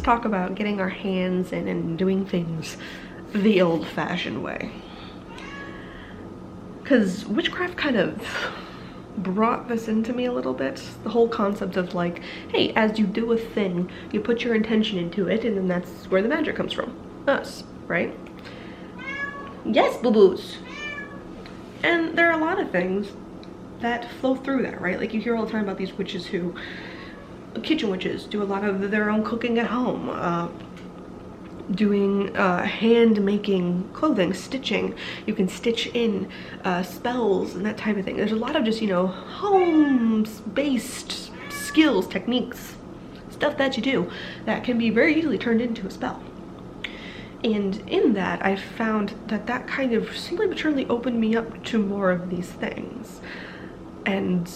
let's talk about getting our hands in and doing things the old-fashioned way. Because witchcraft kind of brought this into me a little bit. The whole concept of like, hey, as you do a thing, you put your intention into it, and then that's where the magic comes from. Us, right? Yes, boo-boos. And there are a lot of things that flow through that, right? Like you hear all the time about these witches who, kitchen witches, do a lot of their own cooking at home, doing hand making clothing, stitching. You can stitch in spells and that type of thing. There's a lot of just, you know, home-based skills, techniques, stuff that you do that can be very easily turned into a spell. And in that, I found that that kind of slowly but surely opened me up to more of these things. And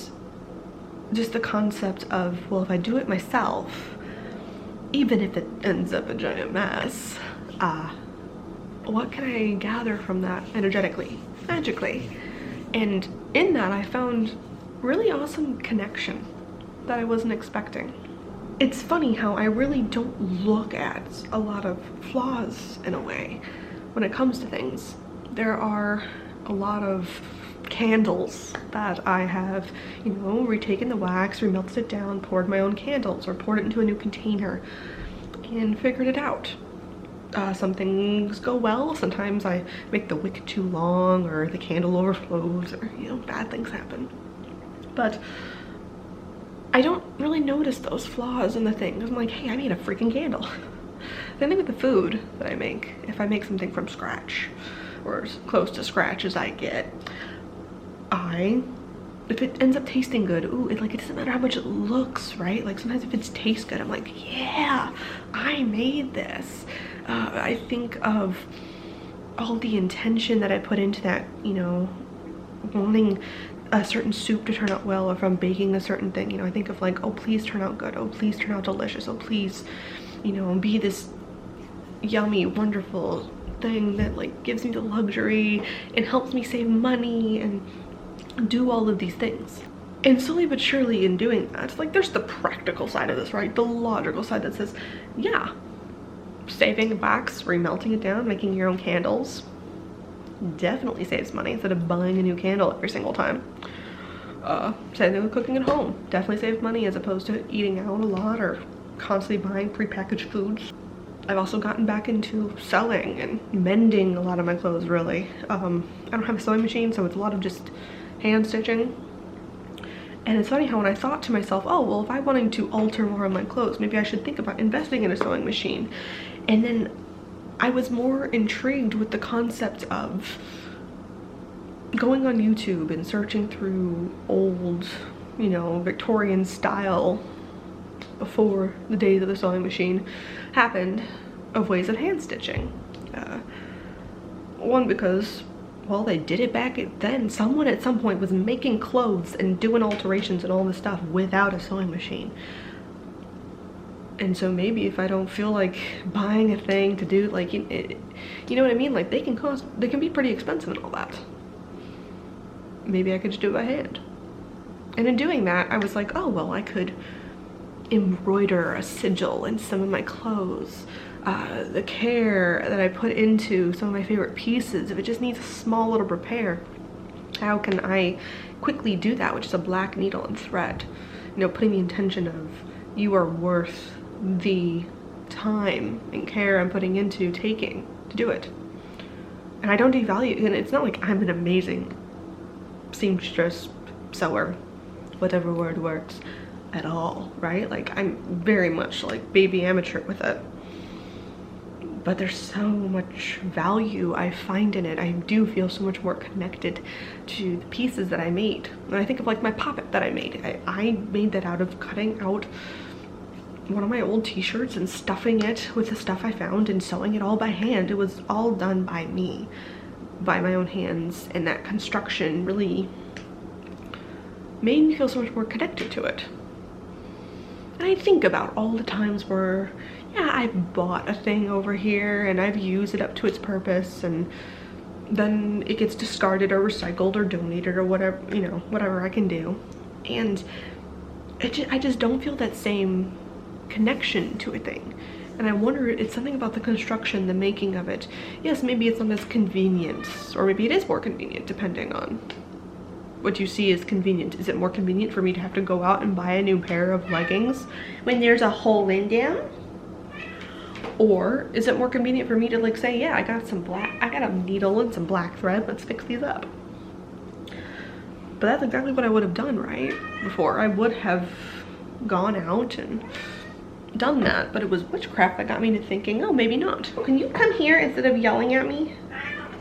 just the concept of, well, if I do it myself, even if it ends up a giant mess, what can I gather from that energetically, magically? And in that, I found really awesome connection that I wasn't expecting. It's funny how I really don't look at a lot of flaws in a way when it comes to things. There are a lot of candles that I have, you know, retaken the wax, remelted it down, poured my own candles, or poured it into a new container and figured it out. Some things go well. Sometimes I make the wick too long, or the candle overflows, or, you know, bad things happen. But I don't really notice those flaws in the things. I'm like, hey, I made a freaking candle. Same thing with the food that I make. If I make something from scratch, or as close to scratch as I get, if it ends up tasting good, ooh, it doesn't matter how much it looks, right? Like sometimes if it tastes good, I'm like, yeah, I made this. I think of all the intention that I put into that, you know, wanting a certain soup to turn out well, or if I'm baking a certain thing, you know, I think of like, oh, please turn out good, oh, please turn out delicious, oh, please, you know, be this yummy, wonderful thing that like gives me the luxury and helps me save money and do all of these things. And slowly but surely in doing that, like there's the practical side of this, right? The logical side that says, yeah, saving a box, remelting it down, making your own candles definitely saves money instead of buying a new candle every single time. Same thing with cooking at home. Definitely saves money as opposed to eating out a lot or constantly buying prepackaged foods. I've also gotten back into sewing and mending a lot of my clothes, really. I don't have a sewing machine, so it's a lot of just hand stitching. And it's funny how when I thought to myself, oh, well, if I wanted to alter more of my clothes, maybe I should think about investing in a sewing machine. And then I was more intrigued with the concept of going on YouTube and searching through old, you know, Victorian style, before the days of the sewing machine happened, of ways of hand stitching. One, because, well, they did it back then. Someone at some point was making clothes and doing alterations and all this stuff without a sewing machine. And so maybe if I don't feel like buying a thing to do, like, you know what I mean? Like, they can be pretty expensive and all that. Maybe I could just do it by hand. And in doing that, I was like, oh, well, I could embroider a sigil in some of my clothes. The care that I put into some of my favorite pieces, if it just needs a small little repair, how can I quickly do that with just a black needle and thread? You know, putting the intention of, you are worth the time and care I'm putting into taking to do it. And I don't devalue, and it's not like I'm an amazing seamstress, sewer, whatever word works, at all, right? Like, I'm very much like baby amateur with it. But there's so much value I find in it. I do feel so much more connected to the pieces that I made. And I think of like my poppet that I made. I made that out of cutting out one of my old t-shirts and stuffing it with the stuff I found and sewing it all by hand. It was all done by me, by my own hands, and that construction really made me feel so much more connected to it. And I think about all the times where, yeah, I've bought a thing over here and I've used it up to its purpose, and then it gets discarded or recycled or donated or whatever, you know, whatever I can do. And I just don't feel that same connection to a thing. And I wonder, it's something about the construction, the making of it. Yes, maybe it's not as convenient, or maybe it is more convenient, depending on what you see as convenient. Is it more convenient for me to have to go out and buy a new pair of leggings when there's a hole in them? Or is it more convenient for me to like say, yeah, I got a needle and some black thread, let's fix these up. But that's exactly what I would have done, right? Before, I would have gone out and done that, but it was witchcraft that got me to thinking, oh, maybe not. Can you come here instead of yelling at me?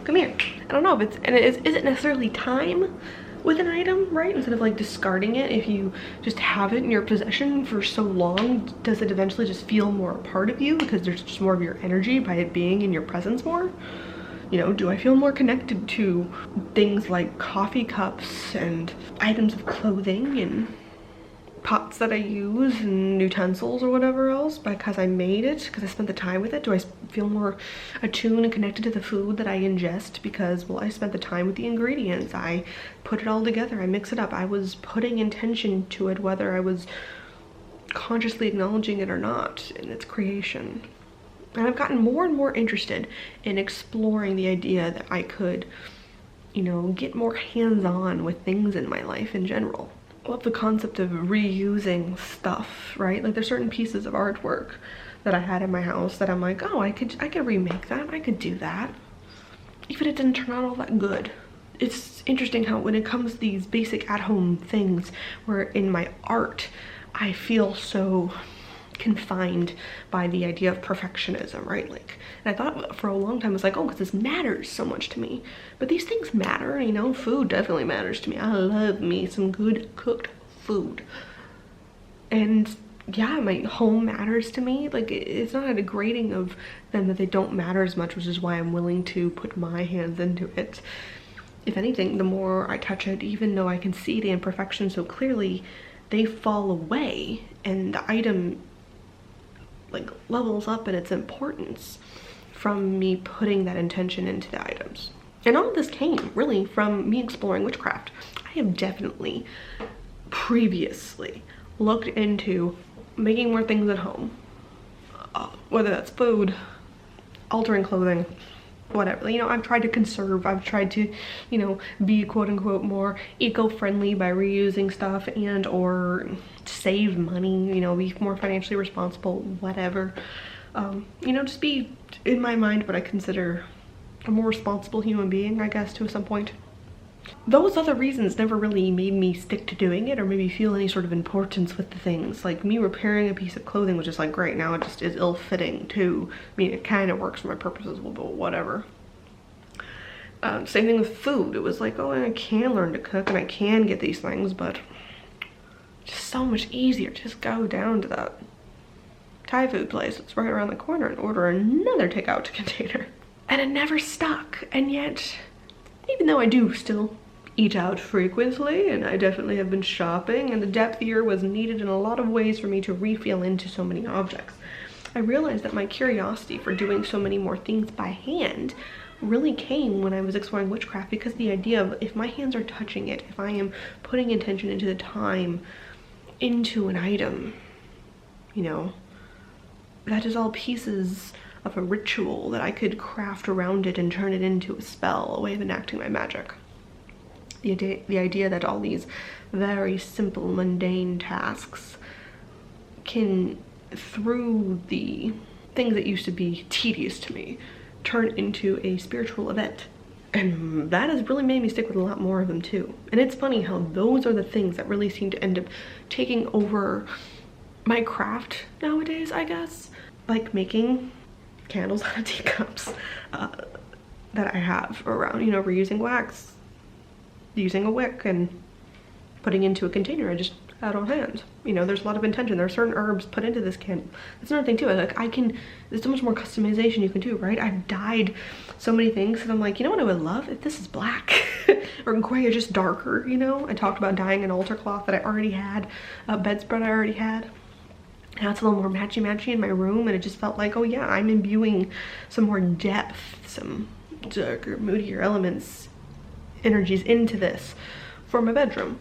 Come here. I don't know if it's, and is it necessarily time with an item, right? Instead of like discarding it, if you just have it in your possession for so long, does it eventually just feel more a part of you because there's just more of your energy by it being in your presence more? You know, do I feel more connected to things like coffee cups and items of clothing and pots that I use and utensils or whatever else because I made it, because I spent the time with it? Do I feel more attuned and connected to the food that I ingest because, well, I spent the time with the ingredients, I put it all together, I mix it up, I was putting intention to it, whether I was consciously acknowledging it or not in its creation. And I've gotten more and more interested in exploring the idea that I could, you know, get more hands-on with things in my life in general. I love the concept of reusing stuff, right? Like there's certain pieces of artwork that I had in my house that I'm like, oh, I could remake that, I could do that. Even if it didn't turn out all that good. It's interesting how when it comes to these basic at-home things, where in my art, I feel so confined by the idea of perfectionism, right? Like, and I thought for a long time, I was like, oh, because this matters so much to me. But these things matter, you know, food definitely matters to me. I love me some good cooked food. And yeah, my home matters to me. Like, it's not a degrading of them that they don't matter as much, which is why I'm willing to put my hands into it. If anything, the more I touch it, even though I can see the imperfections so clearly, they fall away and the item like levels up in its importance from me putting that intention into the items. And all of this came really from me exploring witchcraft. I have definitely previously looked into making more things at home, whether that's food, altering clothing, whatever. You know, I've tried to conserve, I've tried to, you know, be quote unquote more eco-friendly by reusing stuff and or save money, you know, be more financially responsible, whatever. You know, just be, in my mind, what I consider a more responsible human being, I guess, to some point. Those other reasons never really made me stick to doing it or maybe feel any sort of importance with the things. Like me repairing a piece of clothing was just like, great, now it just is ill-fitting too. I mean, it kind of works for my purposes, but whatever. Same thing with food. It was like, oh, I can learn to cook and I can get these things, but just so much easier. Just go down to that Thai food place that's right around the corner and order another takeout container. And it never stuck. And yet, even though I do still eat out frequently, and I definitely have been shopping, and the depth here was needed in a lot of ways for me to refill into so many objects, I realized that my curiosity for doing so many more things by hand really came when I was exploring witchcraft, because the idea of if my hands are touching it, if I am putting intention into the time into an item, you know, that is all pieces of a ritual that I could craft around it and turn it into a spell, a way of enacting my magic. The idea that all these very simple, mundane tasks can, through the things that used to be tedious to me, turn into a spiritual event. And that has really made me stick with a lot more of them too. And it's funny how those are the things that really seem to end up taking over my craft nowadays, I guess. Like making candles out of teacups that I have around, you know, reusing wax, using a wick and putting into a container I just had on hand. You know, there's a lot of intention. There are certain herbs put into this candle. That's another thing too. Like there's so much more customization you can do, right? I've dyed so many things and I'm like, you know what I would love if this is black or gray or just darker, you know? I talked about dyeing an altar cloth that I already had, a bedspread I already had. Now it's a little more matchy-matchy in my room, and it just felt like, oh yeah, I'm imbuing some more depth, some darker, moodier elements, energies into this for my bedroom.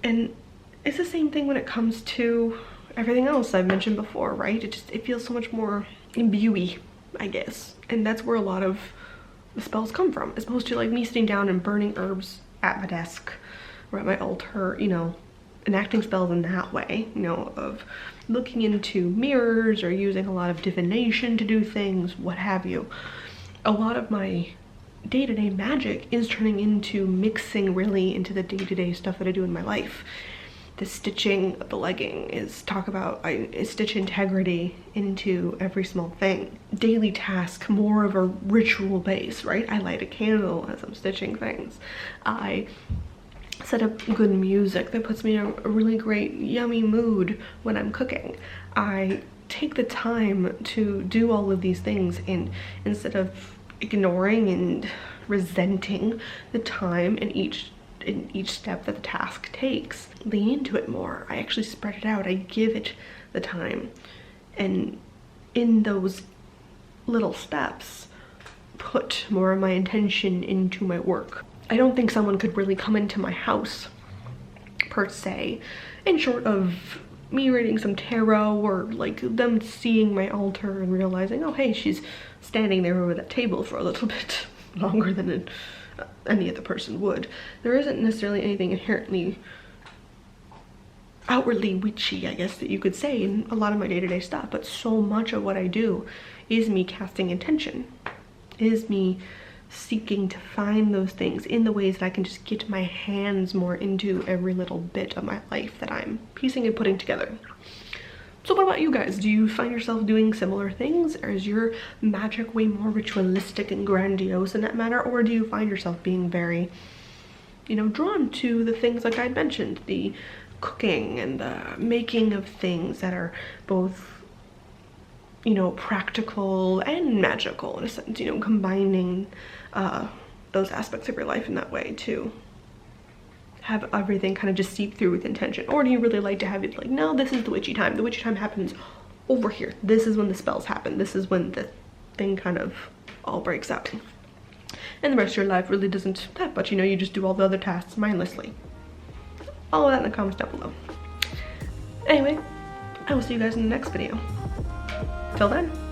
And it's the same thing when it comes to everything else I've mentioned before, right? It feels so much more imbuey, I guess. And that's where a lot of the spells come from, as opposed to like me sitting down and burning herbs at my desk or at my altar, you know, enacting spells in that way, you know, of looking into mirrors or using a lot of divination to do things, what have you. A lot of my day-to-day magic is turning into mixing really into the day-to-day stuff that I do in my life. The stitching of the legging is stitch integrity into every small thing. Daily task, more of a ritual base, right? I light a candle as I'm stitching things. I set up good music that puts me in a really great, yummy mood when I'm cooking. I take the time to do all of these things, and instead of ignoring and resenting the time in each step that the task takes, lean into it more. I actually spread it out. I give it the time, and in those little steps put more of my intention into my work. I don't think someone could really come into my house per se, in short of me reading some tarot or like them seeing my altar and realizing, oh hey, she's standing there over that table for a little bit longer than any other person would. There isn't necessarily anything inherently outwardly witchy, I guess, that you could say in a lot of my day-to-day stuff, but so much of what I do is me casting intention, is me seeking to find those things in the ways that I can just get my hands more into every little bit of my life that I'm piecing and putting together. So what about you guys? Do you find yourself doing similar things, or is your magic way more ritualistic and grandiose in that matter, or do you find yourself being very, you know, drawn to the things like I mentioned, the cooking and the making of things that are both, you know, practical and magical in a sense, you know, combining those aspects of your life in that way to have everything kind of just seep through with intention? Or do you really like to have it like, no, this is the witchy time. The witchy time happens over here. This is when the spells happen. This is when the thing kind of all breaks out. And the rest of your life really doesn't that much, you know, you just do all the other tasks mindlessly. All of that in the comments down below. Anyway, I will see you guys in the next video. Till then.